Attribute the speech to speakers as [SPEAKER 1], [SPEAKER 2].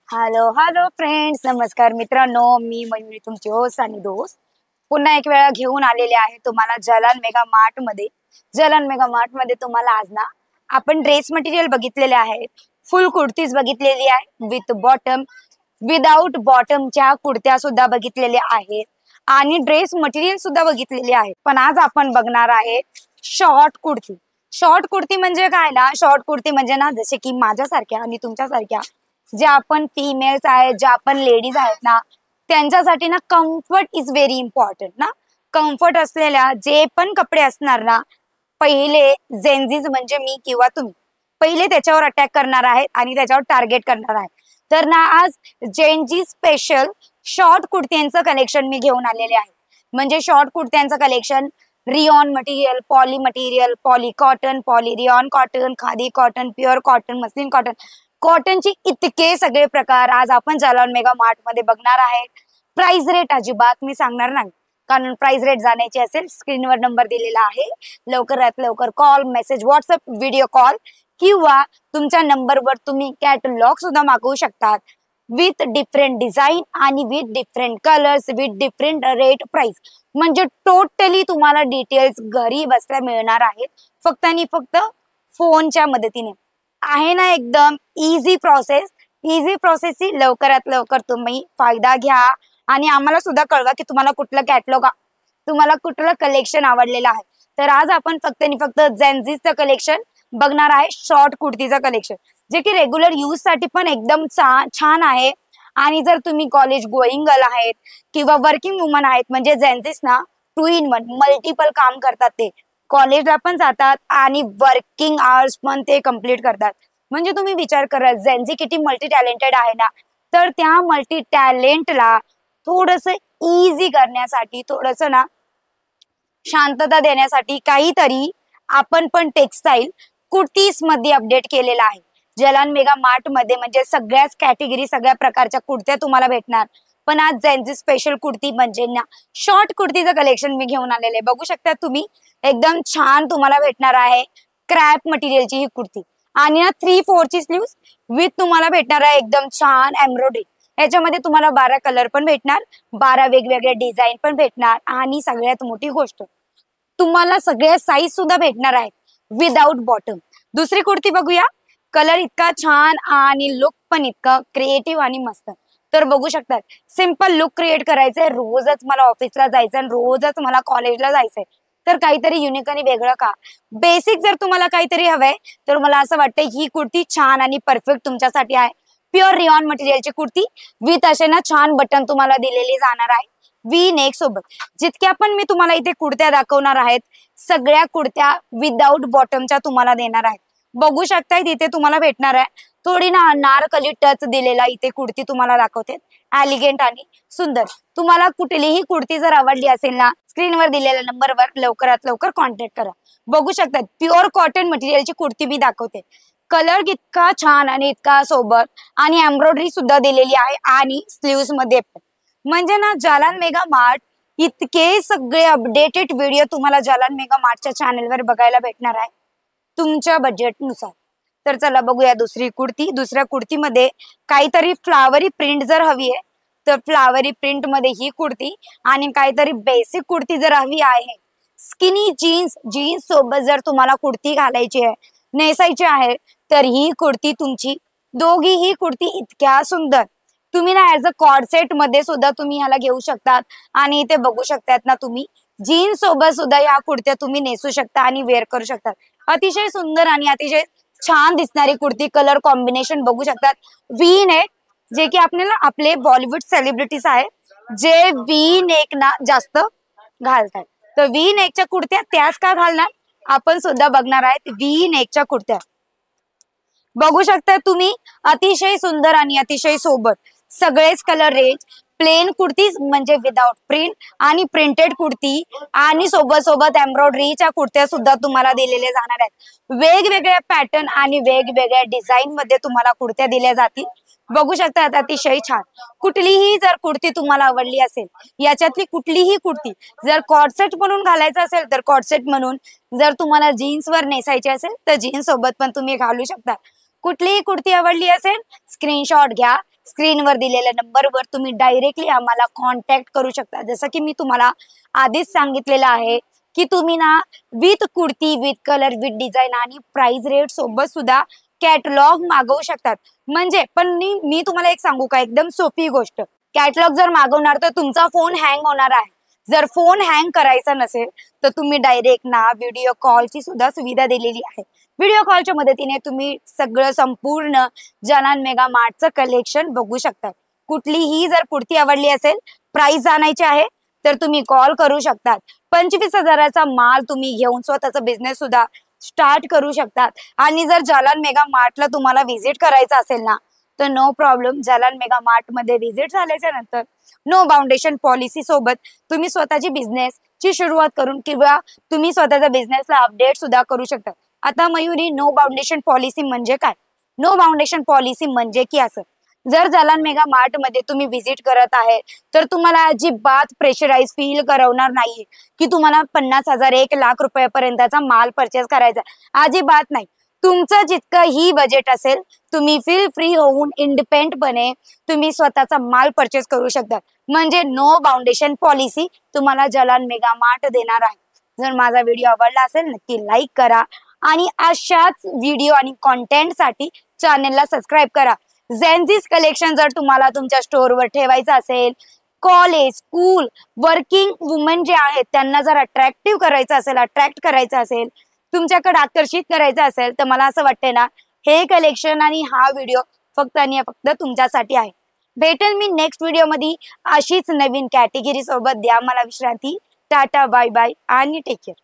[SPEAKER 1] Hello hello friends, नमस्कार मित्रांनो. मी मयुरी, तुमची होस्ट आणि दोस्त, पुन्हा एक वेळा घेऊन आलेले आहे तुम्हाला जलन मेगा मार्ट मध्ये. जलन मेगा मार्ट मध्ये तुम्हाला आज ना आपण ड्रेस मटेरियल बघितलेले आहेत. फुल कुर्तीज बघितलेली आहे विथ बॉटम, विदाउट बॉटमच्या कुर्त्या सुद्धा बघितलेल्या आहेत आणि ड्रेस मटेरियल सुद्धा बघितलेले आहे. पण आज आपण बघणार आहे शॉर्ट कुर्ती. शॉर्ट कुर्ती म्हणजे काय ना, शॉर्ट कुर्ती म्हणजे ना जसे की माझ्यासारख्या आणि तुमच्यासारख्या ज्या आपण फिमेल्स आहेत, ज्या आपण लेडीज आहेत ना, त्यांच्यासाठी ना कम्फर्ट इज व्हेरी इम्पॉर्टंट ना. कम्फर्ट असलेल्या जे पण कपडे असणार ना, पहिले जेन्झीज म्हणजे मी किंवा तुम्ही पहिले त्याच्यावर अटॅक करणार आहेत आणि त्याच्यावर टार्गेट करणार आहे. तर ना आज जेनजी स्पेशल शॉर्ट कुर्त्यांचं कलेक्शन मी घेऊन आलेले आहे. म्हणजे शॉर्ट कुर्त्यांचं collection rayon material, poly cotton, poly rayon cotton, khadi cotton, pure cotton, muslin cotton, कॉटनचे इतके सगळे प्रकार आज आपण जलन मेगा मार्ट मध्ये बघणार आहे. प्राइस रेट अजिबात मी सांगणार नाही, कारण प्राइस रेट जाण्याची असेल स्क्रीनवर नंबर दिलेला आहे. लवकरात लवकर call, message, WhatsApp, video call किंवा तुमच्या नंबरवर तुम्ही कॅटलॉग सुद्धा मागवू शकतात विथ डिफरंट डिझाईन आणि with different colours, with different rate, price. म्हणजे टोटली तुम्हाला डिटेल्स घरी बसल्या मिळणार आहेत, फक्त आणि फक्त फोनच्या मदतीने. आहे ना एकदम इझी प्रोसेस. इझी प्रोसेसची लवकरात लवकर तुम्ही फायदा घ्या आणि आम्हाला सुद्धा कळवा की तुम्हाला कुठलं कॅटलॉग, तुम्हाला कुठलं कलेक्शन आवडलेलं आहे. तर आज आपण फक्त आणि फक्त जेन्झीचं कलेक्शन बघणार आहे, शॉर्ट कुर्तीचं कलेक्शन, जे की रेग्युलर यूज साठी पण एकदम छान आहे. आणि जर तुम्ही कॉलेज गोईंग गर्ल आहेत किंवा वर्किंग वुमन आहेत, म्हणजे जेन्झीस ना 2 in 1 मल्टिपल काम करतात. ते कॉलेजला पण जातात आणि वर्किंग आवर्स पण ते कम्प्लीट करतात. म्हणजे तुम्ही विचार करा जेन्झी किती मल्टी टॅलेंटेड आहे ना. तर त्या मल्टी टॅलेंटला थोडस इझी करण्यासाठी, थोडस ना शांतता देण्यासाठी काहीतरी आपण पण टेक्सटाईल कुर्तीज मध्ये अपडेट केलेला आहे. जलन मेगा मार्ट मध्ये म्हणजे सगळ्याच कॅटेगरी, सगळ्या प्रकारच्या कुर्त्या तुम्हाला भेटणार. पण आज जेन्झी स्पेशल कुर्ती म्हणजे ना शॉर्ट कुर्तीचं कलेक्शन मी घेऊन आलेले आहे. बघू शकता तुम्ही, एकदम छान तुम्हाला भेटणार आहे क्रॅप मटेरियलची ही कुर्ती. आणि ना 3/4 ची स्लीव्स विथ तुम्हाला भेटणार आहे एकदम छान एम्ब्रॉयडरी. याच्यामध्ये तुम्हाला 12 कलर पण भेटणार, 12 वेगवेगळे डिझाईन पण भेटणार आणि सगळ्यात मोठी गोष्ट तुम्हाला सगळ्या साईज सुद्धा भेटणार आहेत विदाउट बॉटम. दुसरी कुर्ती बघूया. कलर इतका छान आणि लुक पण इतका क्रिएटिव्ह आणि मस्त. तर बघू शकतात, सिंपल लुक क्रिएट करायचंय, रोजच मला ऑफिसला जायचंय आणि रोजच मला कॉलेजला जायचंय, तर काहीतरी युनिक आणि वेगळं का. बेसिक जर तुम्हाला काहीतरी हवंय तर मला असं वाटतं ही कुर्ती छान आणि परफेक्ट तुमच्यासाठी आहे. प्युअर रियॉन मटेरियलची कुर्ती विथ असे ना छान बटन तुम्हाला दिलेले जाणार आहे वी नेक सोबत. जितक्या पण मी तुम्हाला इथे कुर्त्या दाखवणार आहेत, सगळ्या कुर्त्या विदाउट बॉटमच्या तुम्हाला देणार आहेत. बघू शकताय इथे तुम्हाला भेटणार आहे थोडी ना नारकली टच दिलेला इथे कुर्ती तुम्हाला दाखवते, एलिगंट आणि सुंदर. तुम्हाला कुठलीही कुर्ती जर आवडली असेल ना, स्क्रीनवर दिलेल्या नंबरवर लवकरात लवकर कॉन्टॅक्ट करा. बघू शकतात प्युअर कॉटन मटेरियलची कुर्ती मी दाखवते. कलर इतका छान आणि इतका सोबत आणि एम्ब्रॉयडरी सुद्धा दिलेली आहे आणि स्लीव्स मध्ये पण. म्हणजे ना जलन मेगा मार्ट इतके सगळे अपडेटेड व्हिडिओ तुम्हाला जलन मेगा मार्टच्या चॅनलवर बघायला भेटणार आहे तुमच्या बजेटनुसार. तर चला बघूया दुसरी कुर्ती. दुसऱ्या कुर्तीमध्ये काहीतरी फ्लावरी प्रिंट जर हवी आहे तर फ्लावरी प्रिंट मध्ये ही कुर्ती, आणि काहीतरी बेसिक कुर्ती जर हवी आहे, स्किनी जीन्स सोबत जर तुम्हाला कुर्ती घालायची आहे, नेसायची आहे, तर ही कुर्ती तुमची. दोघीही कुर्ती इतक्या सुंदर. तुम्ही ना ऍज अ कॉर्ड मध्ये सुद्धा तुम्ही ह्याला घेऊ शकतात. आणि इथे बघू शकतात ना तुम्ही, जीन्स सोबत सुद्धा या कुर्त्या तुम्ही नेसू शकता आणि वेअर करू शकतात. अतिशय सुंदर आणि अतिशय छान दिसणारी कुर्ती. कलर कॉम्बिनेशन बघू शकतात वी नेक, जे की आपल्याला आपले बॉलिवूड सेलिब्रिटीज आहेत जे वी नेक ना जास्त घालतात. तर वी नेकच्या कुर्त्या त्याच का घालणार, आपण सुद्धा बघणार आहेत वी नेकच्या कुर्त्या. बघू शकता तुम्ही, अतिशय सुंदर आणि अतिशय सोबत. सगळेच कलर रेंज. प्लेन कुर्ती म्हणजे विदाउट प्रिंट आणि प्रिंटेड कुर्ती आणि सोबत सोबत एम्ब्रॉयडरीच्या कुर्त्या सुद्धा तुम्हाला दिलेल्या जाणार आहेत. वेगवेगळ्या पॅटर्न आणि वेगवेगळ्या डिझाईन मध्ये तुम्हाला कुर्त्या दिल्या जातील. बघू शकता अतिशय छान. कुठलीही जर कुर्ती तुम्हाला आवडली असेल, याच्यातली कुठलीही कुर्ती जर कॉर्डसेट म्हणून घालायचं असेल तर कॉर्डसेट म्हणून, जर तुम्हाला जीन्सवर नेसायची असेल तर जीन्स सोबत पण तुम्ही घालू शकता. कुठलीही कुर्ती आवडली असेल स्क्रीनशॉट घ्या, स्क्रीनवर दिलेल्या नंबरवर तुम्ही डायरेक्टली आम्हाला कॉन्टॅक्ट करू शकता। जसं की मी तुम्हाला आधीच सांगितलेलं आहे की तुम्ही ना with kurti, with colour, with design आणि प्राइस रेट सोबत सुद्धा कॅटलॉग मागवू शकतात। म्हणजे पण मी तुम्हाला एक सांगू का, एकदम सोपी गोष्ट, कॅटलॉग जर मागवणार तर तुमचा फोन हँग होणार आहे। जर फोन हँग करायचा नसेल तर तुम्ही डायरेक्ट ना व्हिडिओ कॉलची सुद्धा सुविधा दिलेली आहे। व्हिडिओ कॉलच्या मदतीने तुम्ही सगळं संपूर्ण जलान मेगा मार्टचं कलेक्शन बघू शकता। कुठलीही जर कुर्ती आवडली असेल, प्राइस जाणायची आहे तर तुम्ही कॉल करू शकतात। 25,000चा माल तुम्ही घेऊन स्वतःचा बिझनेस सुद्धा स्टार्ट करू शकतात। आणि जर जलान मेगा मार्टला तुम्हाला व्हिजिट करायचं असेल ना तर no problem, Jalan mega mart मध्ये व्हिजिट झाल्याच्या नंतर नो बाउंडेशन पॉलिसी सोबत तुम्ही स्वतःची बिझनेस ची सुरुवात करून किंवा तुम्ही स्वतःच्या बिझनेसला अपडेट सुद्धा करू शकता। आता मयुरी, नो बाउंडेशन पॉलिसी म्हणजे काय? नो बाउंडेशन पॉलिसी म्हणजे की असं, जर जलान मेगा मार्ट मध्ये तुम्ही व्हिजिट करत आहे तर तुम्हाला अजिबात प्रेशराइज फील करवणार नाहीये की तुम्हाला 50,000 1,00,000 रुपयापर्यंतचा माल परचेस करायचा, अजिबात नाही। तुमचं जितकं ही बजेट असेल तुम्ही फील फ्री होऊन इंडिपेंडंटपणे तुम्ही स्वतःचा माल परचेस करू शकता। म्हणजे नो बाउंडेशन पॉलिसी तुम्हाला जलान मेगा मार्ट देणार आहे। जर माझा व्हिडिओ आवडला असेल नक्की लाईक करा आणि अशाच व्हिडिओ आणि कॉन्टेंट साठी चॅनलला सबस्क्राईब करा। झेनझीस कलेक्शन जर तुम्हाला तुमच्या स्टोअरवर ठेवायचं असेल, कॉलेज, स्कूल, वर्किंग वुमेन जे आहेत त्यांना जर अट्रॅक्टिव्ह करायचं असेल, अट्रॅक्ट करायचं असेल, तुमच्याकडे आकर्षित करायचं असेल तर मला असं वाटतंय ना हे कलेक्शन आणि हा व्हिडिओ फक्त आणि फक्त तुमच्यासाठी आहे। भेटेल मी नेक्स्ट व्हिडिओ मध्ये अशीच नवीन कॅटेगरी सोबत। द्या मला विश्रांती। टाटा, बाय बाय आणि टेक केअर।